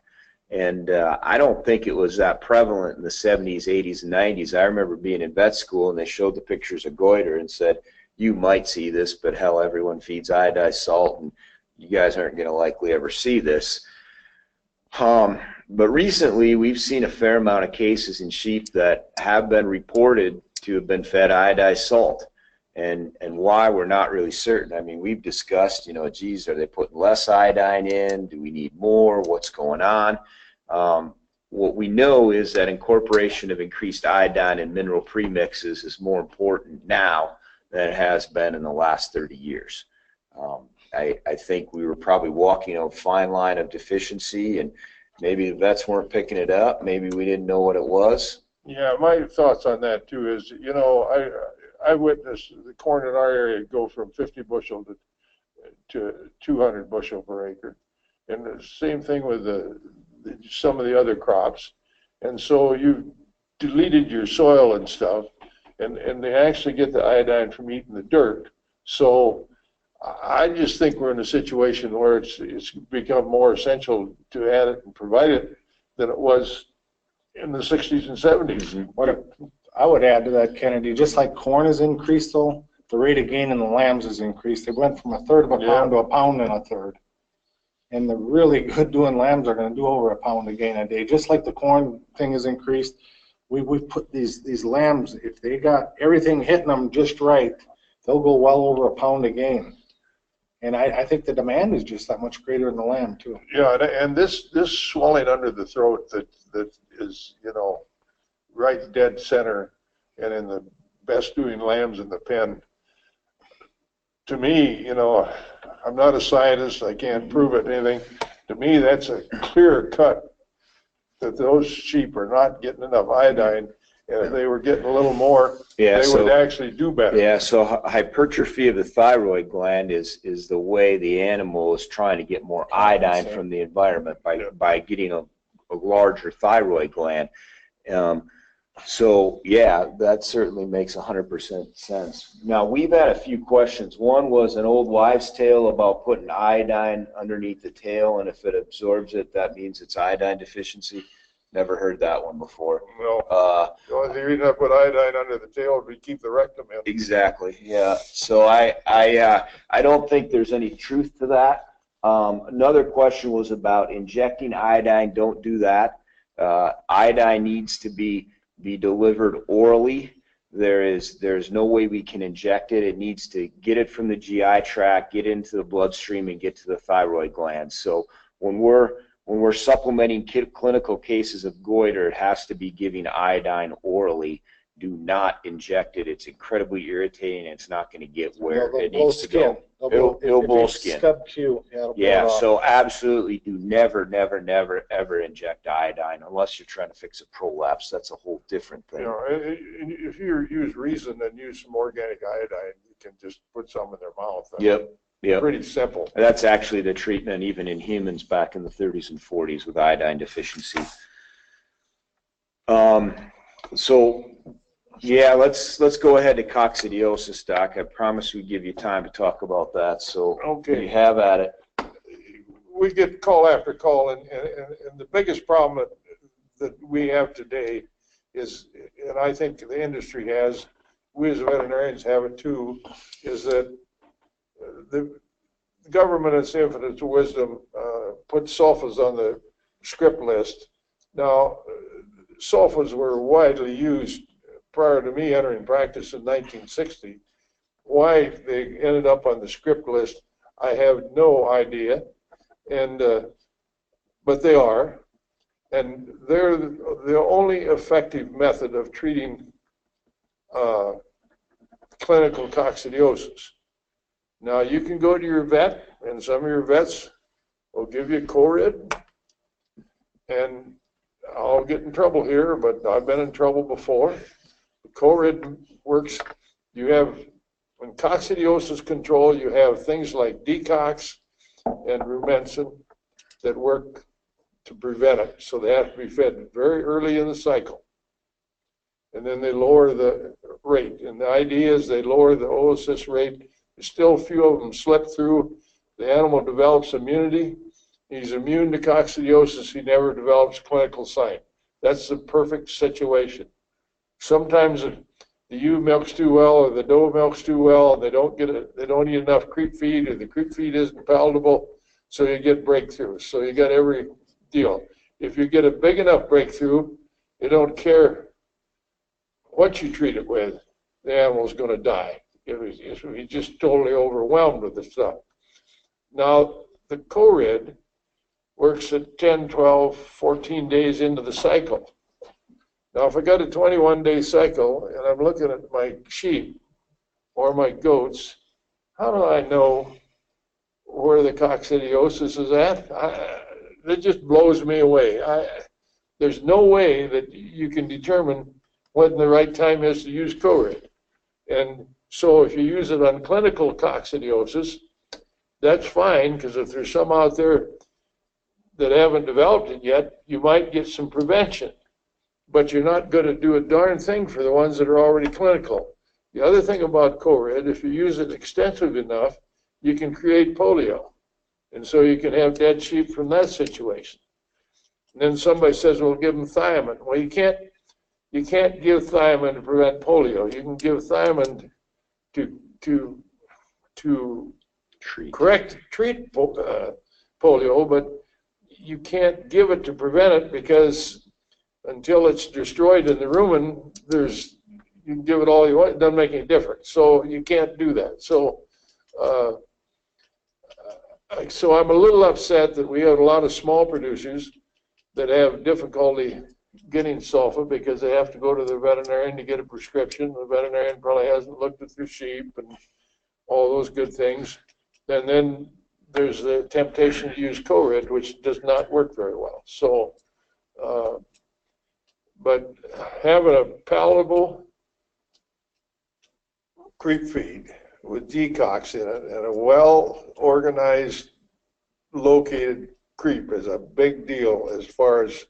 And I don't think it was that prevalent in the 70s, 80s, and 90s. I remember being in vet school, and they showed the pictures of goiter and said, you might see this, but hell, everyone feeds iodized salt, and you guys aren't going to likely ever see this. But recently, we've seen a fair amount of cases in sheep that have been reported to have been fed iodized salt. And why, we're not really certain. I mean, we've discussed, geez, are they putting less iodine in? Do we need more? What's going on? What we know is that incorporation of increased iodine in mineral premixes is more important now than it has been in the last 30 years. I think we were probably walking a fine line of deficiency, and maybe the vets weren't picking it up. Maybe we didn't know what it was. Yeah, my thoughts on that too is, I witnessed the corn in our area go from 50 bushel to 200 bushel per acre, and the same thing with some of the other crops. And so you deleted your soil and stuff, and they actually get the iodine from eating the dirt. So I just think we're in a situation where it's become more essential to add it and provide it than it was in the 60s and 70s. What I would add to that, Kennedy, just like corn has increased, though, the rate of gain in the lambs has increased. They went from 1/3 of a pound to 1 pound and 1/3. And the really good doing lambs are going to do over 1 pound a gain a day. Just like the corn thing has increased, we put these lambs, if they got everything hitting them just right, they'll go well over 1 pound a gain. And I think the demand is just that much greater in the lamb too. Yeah, and this swelling under the throat that is, right dead center and in the best doing lambs in the pen. To me, you know, I'm not a scientist, I can't prove it, anything. To me, that's a clear cut that those sheep are not getting enough iodine, and if they were getting a little more, they would actually do better. Yeah, so hypertrophy of the thyroid gland is the way the animal is trying to get more iodine from the environment by getting a larger thyroid gland. So yeah, that certainly makes 100% sense. Now we've had a few questions. One was an old wives' tale about putting iodine underneath the tail, and if it absorbs it, that means it's iodine deficiency. Never heard that one before. No, the only reason I put iodine under the tail would be keep the rectum in. Exactly. Yeah. So I don't think there's any truth to that. Another question was about injecting iodine. Don't do that. Iodine needs to be delivered orally. There's no way we can inject it. It needs to get it from the GI tract, get into the bloodstream, and get to the thyroid gland. So when we're supplementing clinical cases of goiter, it has to be giving iodine orally. Do not inject it. It's incredibly irritating, and it's not going to get where it needs to go. It'll blow skin. Yeah, so absolutely do never, ever inject iodine unless you're trying to fix a prolapse. That's a whole different thing. You know, if you use reason and use some organic iodine, you can just put some in their mouth. Yep. Yep. Pretty simple. That's actually the treatment even in humans back in the 30s and 40s with iodine deficiency. So yeah, let's go ahead to coccidiosis, Doc. I promise we'd give you time to talk about that. So okay, you have at it. We get call after call, and the biggest problem that we have today is, and I think the industry has, we as veterinarians have it too, is that the government in its infinite wisdom put sulfas on the script list. Now, sulfas were widely used prior to me entering practice in 1960. Why they ended up on the script list, I have no idea, and but they are, and they're the only effective method of treating clinical coccidiosis. Now, you can go to your vet, and some of your vets will give you Corid, and I'll get in trouble here, but I've been in trouble before. Corid works. You have, in coccidiosis control, you have things like Decox and Rumensin that work to prevent it. So they have to be fed very early in the cycle. And then they lower the rate. And the idea is they lower the oocyst rate. Still a few of them slip through. The animal develops immunity. He's immune to coccidiosis. He never develops clinical sign. That's the perfect situation. Sometimes the ewe milks too well, or the doe milks too well, and they don't eat enough creep feed, or the creep feed isn't palatable, so you get breakthroughs. So you got every deal. If you get a big enough breakthrough, you don't care what you treat it with, the animal's going to die. He's just totally overwhelmed with the stuff. Now, the Corid works at 10, 12, 14 days into the cycle. Now, if I got a 21-day cycle and I'm looking at my sheep or my goats, how do I know where the coccidiosis is at? It just blows me away. There's no way that you can determine when the right time is to use Corid. And so if you use it on clinical coccidiosis, that's fine, because if there's some out there that haven't developed it yet, you might get some prevention. But you're not going to do a darn thing for the ones that are already clinical. The other thing about Corid, if you use it extensive enough, you can create polio. And so you can have dead sheep from that situation. And then somebody says, well, give them thiamine. Well, you can't give thiamine to prevent polio. You can give thiamine to treat polio, but you can't give it to prevent it, because until it's destroyed in the rumen, you can give it all you want, it doesn't make any difference. So you can't do that. So I'm a little upset that we have a lot of small producers that have difficulty getting sulfa because they have to go to the veterinarian to get a prescription. The veterinarian probably hasn't looked at their sheep and all those good things. And then there's the temptation to use Corid, which does not work very well. So, but having a palatable creep feed with decox in it and a well-organized, located creep is a big deal as far as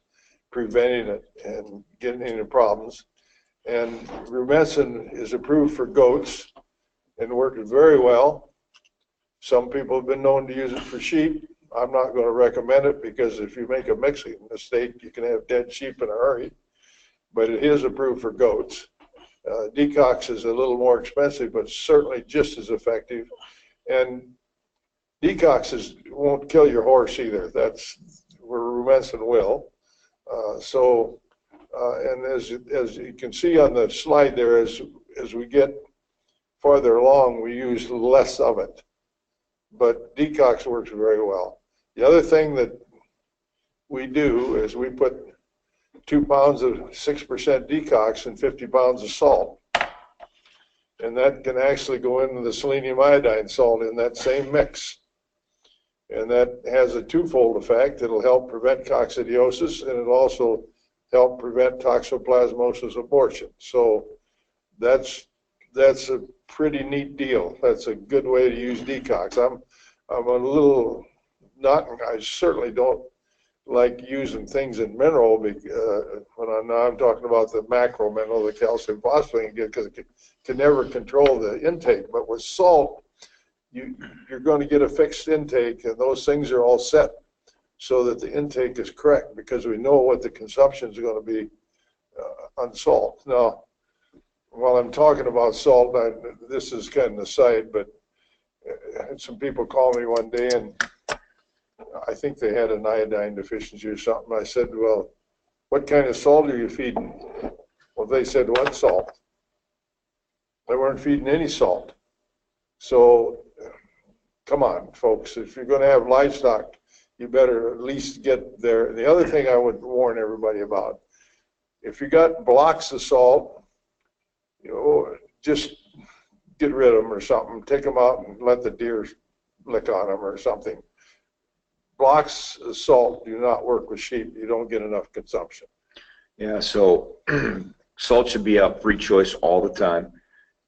preventing it and getting into problems. And rumescin is approved for goats and works very well. Some people have been known to use it for sheep. I'm not going to recommend it because if you make a mixing mistake, you can have dead sheep in a hurry. But it is approved for goats. Decox is a little more expensive, but certainly just as effective. And decox won't kill your horse either. That's where rumescin will. And as you can see on the slide there, as we get farther along, we use less of it. But decox works very well. The other thing that we do is we put 2 pounds of 6% decox and 50 pounds of salt. And that can actually go into the selenium iodine salt in that same mix. And that has a twofold effect. It'll help prevent coccidiosis, and it'll also help prevent toxoplasmosis abortion. So that's a pretty neat deal. That's a good way to use decox. I'm a little I certainly don't like using things in mineral when I'm talking about the macro mineral, the calcium phosphate, because it can never control the intake. But with salt, you're going to get a fixed intake, and those things are all set so that the intake is correct because we know what the consumption is going to be on salt. Now, while I'm talking about salt, this is kind of an aside, but some people called me one day, and I think they had an iodine deficiency or something. I said, well, what kind of salt are you feeding? Well, they said, what salt? They weren't feeding any salt. So, come on, folks, if you're going to have livestock, you better at least get there. The other thing I would warn everybody about, if you got blocks of salt, just get rid of them or something. Take them out and let the deer lick on them or something. Blocks of salt do not work with sheep. You don't get enough consumption. Yeah, so salt should be a free choice all the time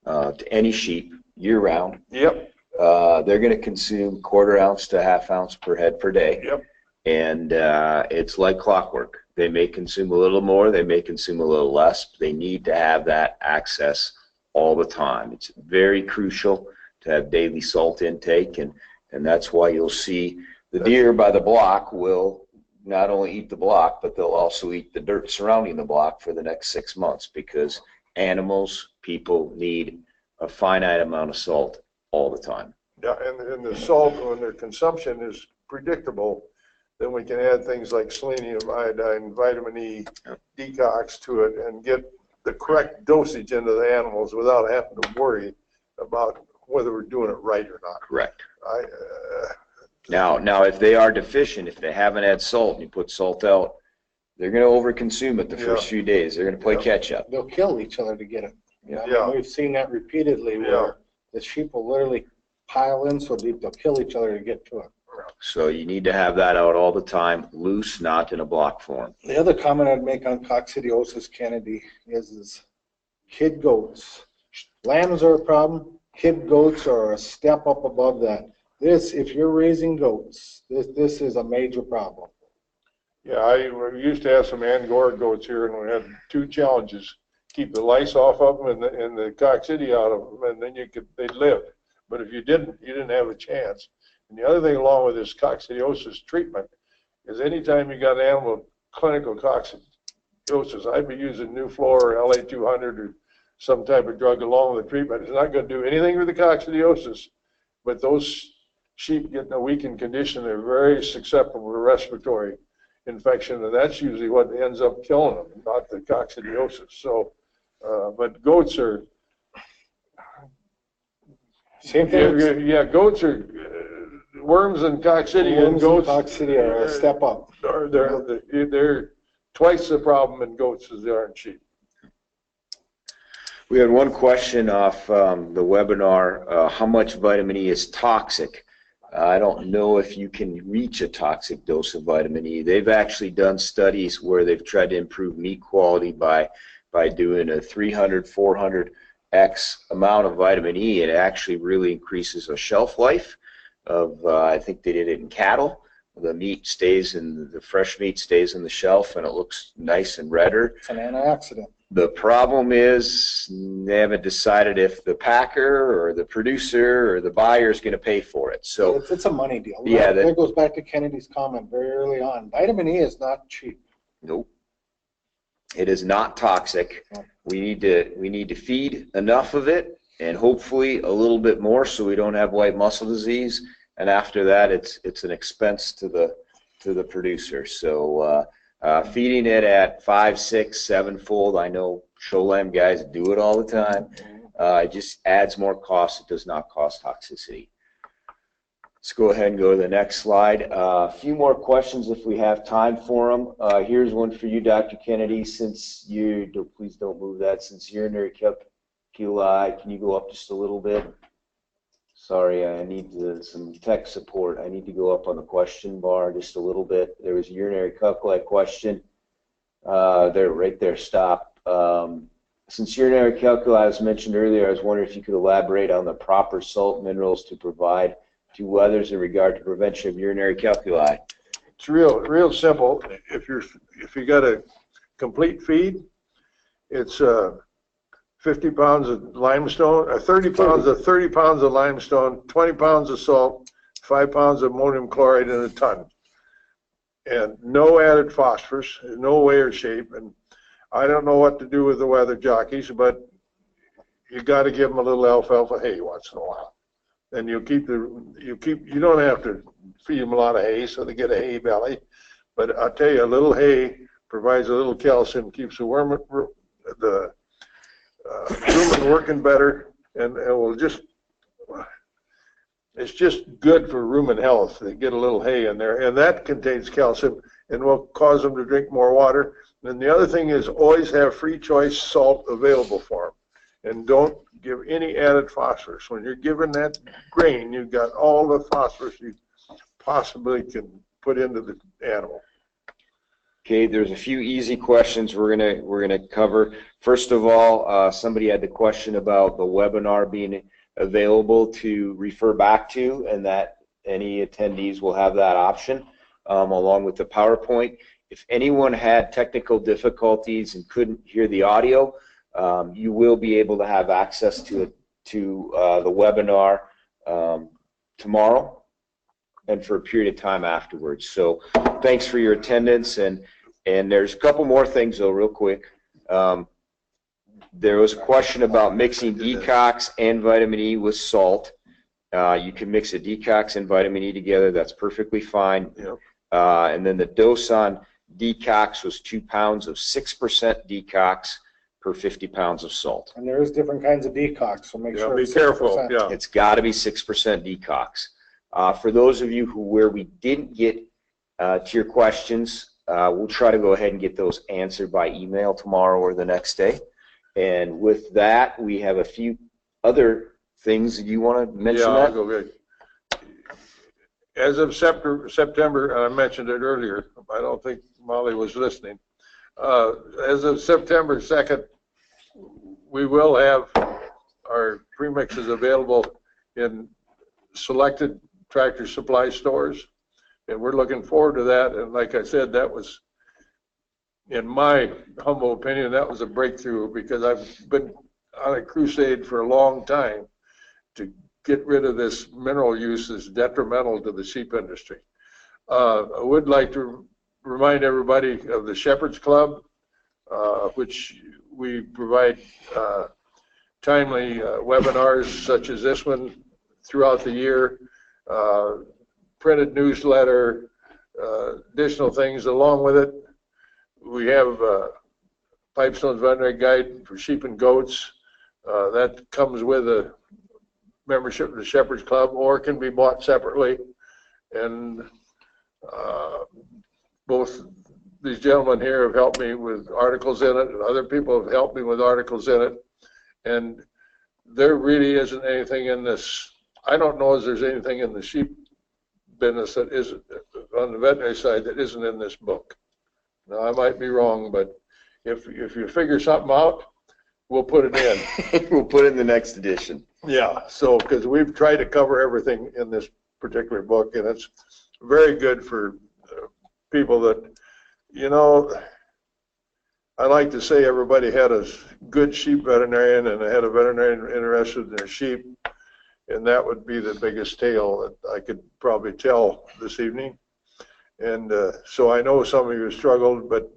to any sheep year-round. Yep. They're going to consume 1/4 ounce to 1/2 ounce per head per day. Yep. And it's like clockwork. They may consume a little more, they may consume a little less. They need to have that access all the time. It's very crucial to have daily salt intake, and that's why you'll see the deer by the block will not only eat the block, but they'll also eat the dirt surrounding the block for the next 6 months, because animals, people need a finite amount of salt all the time. Yeah, and the salt, when their consumption is predictable, then we can add things like selenium, iodine, vitamin E, decox to it, and get the correct dosage into the animals without having to worry about whether we're doing it right or not. Correct. Now, if they are deficient, if they haven't had salt, and you put salt out, they're going to overconsume it the first few days. They're going to play catch up. They'll kill each other to get it. Yeah. We've seen that repeatedly where the sheep will literally pile in so deep they'll kill each other to get to it. So you need to have that out all the time, loose, not in a block form. The other comment I'd make on coccidiosis, Kennedy, is kid goats. Lambs are a problem. Kid goats are a step up above that. If you're raising goats, this is a major problem. Yeah, we used to have some Angora goats here, and we had 2 challenges: keep the lice off of them and the coccidia out of them, and then they'd live. But if you didn't have a chance. And the other thing along with this coccidiosis treatment is anytime you got an animal with clinical coccidiosis, I'd be using Nuflor or LA200 or some type of drug along with the treatment. It's not going to do anything with the coccidiosis, but those sheep get in a weakened condition. They're very susceptible to respiratory infection, and that's usually what ends up killing them, not the coccidiosis. So, but goats are same thing. Yeah, goats are worms and coccidia. Worms and coccidia are a step up. They're twice the problem in goats as there are in sheep. We had one question off the webinar, how much vitamin E is toxic? I don't know if you can reach a toxic dose of vitamin E. They've actually done studies where they've tried to improve meat quality by doing a 300, 400x amount of vitamin E. It actually really increases the shelf life of, I think they did it in cattle. The meat stays in, the fresh meat stays in the shelf and it looks nice and redder. It's an antioxidant. The problem is they haven't decided if the packer or the producer or the buyer is going to pay for it. So it's a money deal. Yeah, that goes back to Kennedy's comment very early on. Vitamin E is not cheap. nope, it is not toxic. No. We need to feed enough of it and hopefully a little bit more so we don't have white muscle disease. And after that, it's an expense to the producer. So. Feeding it at 5, 6, 7-fold, I know show lamb guys do it all the time. It just adds more cost. It does not cause toxicity. Let's go ahead and go to the next slide. A few more questions if we have time for them. Here's one for you, Dr. Kennedy. Since please don't move that. Since urinary calculi, can you go up just a little bit? Sorry, I need some tech support. I need to go up on the question bar just a little bit. There was a urinary calculi question. There, right there, stop. Since urinary calculi was mentioned earlier, I was wondering if you could elaborate on the proper salt minerals to provide to others in regard to prevention of urinary calculi. It's real simple. If you got a complete feed, it's 50 pounds of limestone, 30 pounds of limestone, 20 pounds of salt, 5 pounds of ammonium chloride in a ton. And no added phosphorus, no way or shape. And I don't know what to do with the weather jockeys, but you got to give them a little alfalfa hay once in a while. And you don't have to feed them a lot of hay so they get a hay belly. But I'll tell you, a little hay provides a little calcium, keeps the rumen working better, and it will it's just good for rumen health to get a little hay in there, and that contains calcium and will cause them to drink more water. And the other thing is always have free choice salt available for them, and don't give any added phosphorus. When you're giving that grain, you've got all the phosphorus you possibly can put into the animal. Okay, there's a few easy questions we're gonna cover. First of all, somebody had the question about the webinar being available to refer back to, and that any attendees will have that option along with the PowerPoint. If anyone had technical difficulties and couldn't hear the audio, you will be able to have access to the webinar tomorrow and for a period of time afterwards. So thanks for your attendance, and there's a couple more things though real quick. There was a question about mixing detox and vitamin E with salt. You can mix a detox and vitamin E together, that's perfectly fine. Yep. And then the dose on detox was 2 pounds of 6% detox per 50 pounds of salt. And there is different kinds of decox, so make sure Be it's careful. 6%. Yeah. It's got to be 6% decox. For those of you where we didn't get to your questions, we'll try to go ahead and get those answered by email tomorrow or the next day. And with that, we have a few other things. Do you want to mention that? I'll go ahead. As of September, and I mentioned it earlier, I don't think Molly was listening. As of September 2nd, we will have our premixes available in selected Tractor Supply stores, and we're looking forward to that. And like I said, that was, in my humble opinion, that was a breakthrough, because I've been on a crusade for a long time to get rid of this mineral use that's detrimental to the sheep industry. I would like to remind everybody of the Shepherd's Club, which we provide timely webinars such as this one throughout the year, printed newsletter, additional things along with it. We have Pipestone's Veterinary Guide for sheep and goats. That comes with a membership of the Shepherd's Club, or can be bought separately. And both these gentlemen here have helped me with articles in it, and other people have helped me with articles in it. And there really isn't anything in this. I don't know if there's anything in the sheep business that isn't on the veterinary side that isn't in this book. Now, I might be wrong, but if you figure something out, we'll put it in. We'll put it in the next edition. Yeah, so because we've tried to cover everything in this particular book, and it's very good for people that, you know, I like to say everybody had a good sheep veterinarian and they had a veterinarian interested in their sheep, and that would be the biggest tale that I could probably tell this evening. And so I know some of you struggled, but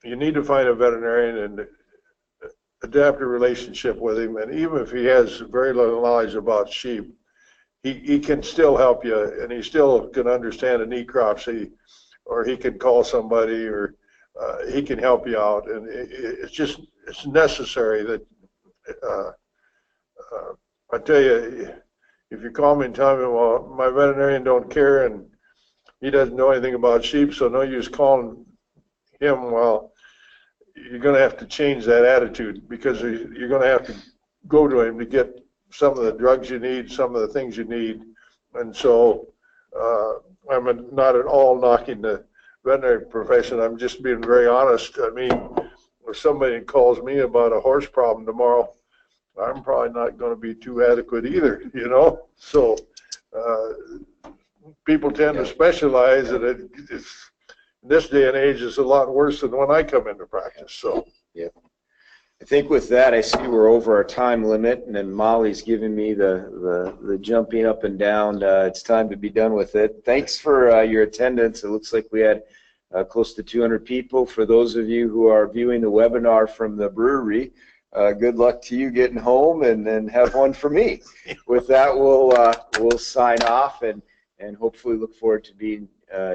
you need to find a veterinarian and adapt a relationship with him. And even if he has very little knowledge about sheep, he can still help you, and he still can understand a necropsy, or he can call somebody, or he can help you out. And it's necessary that I tell you, if you call me and tell me, well, my veterinarian don't care and he doesn't know anything about sheep, so no use calling him, well, you're going to have to change that attitude, because you're going to have to go to him to get some of the drugs you need, some of the things you need. And so I'm not at all knocking the veterinary profession. I'm just being very honest. I mean, if somebody calls me about a horse problem tomorrow, I'm probably not going to be too adequate either, you know. So people tend to specialize, and it's, in this day and age, it's a lot worse than when I come into practice. So yeah, I think with that, I see we're over our time limit, and then Molly's giving me the jumping up and down. It's time to be done with it. Thanks for your attendance. It looks like we had close to 200 people. For those of you who are viewing the webinar from the brewery, good luck to you getting home, and then have one for me. With that, we'll sign off, and hopefully look forward to being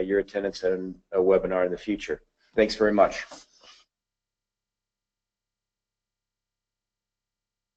your attendance at a webinar in the future. Thanks very much.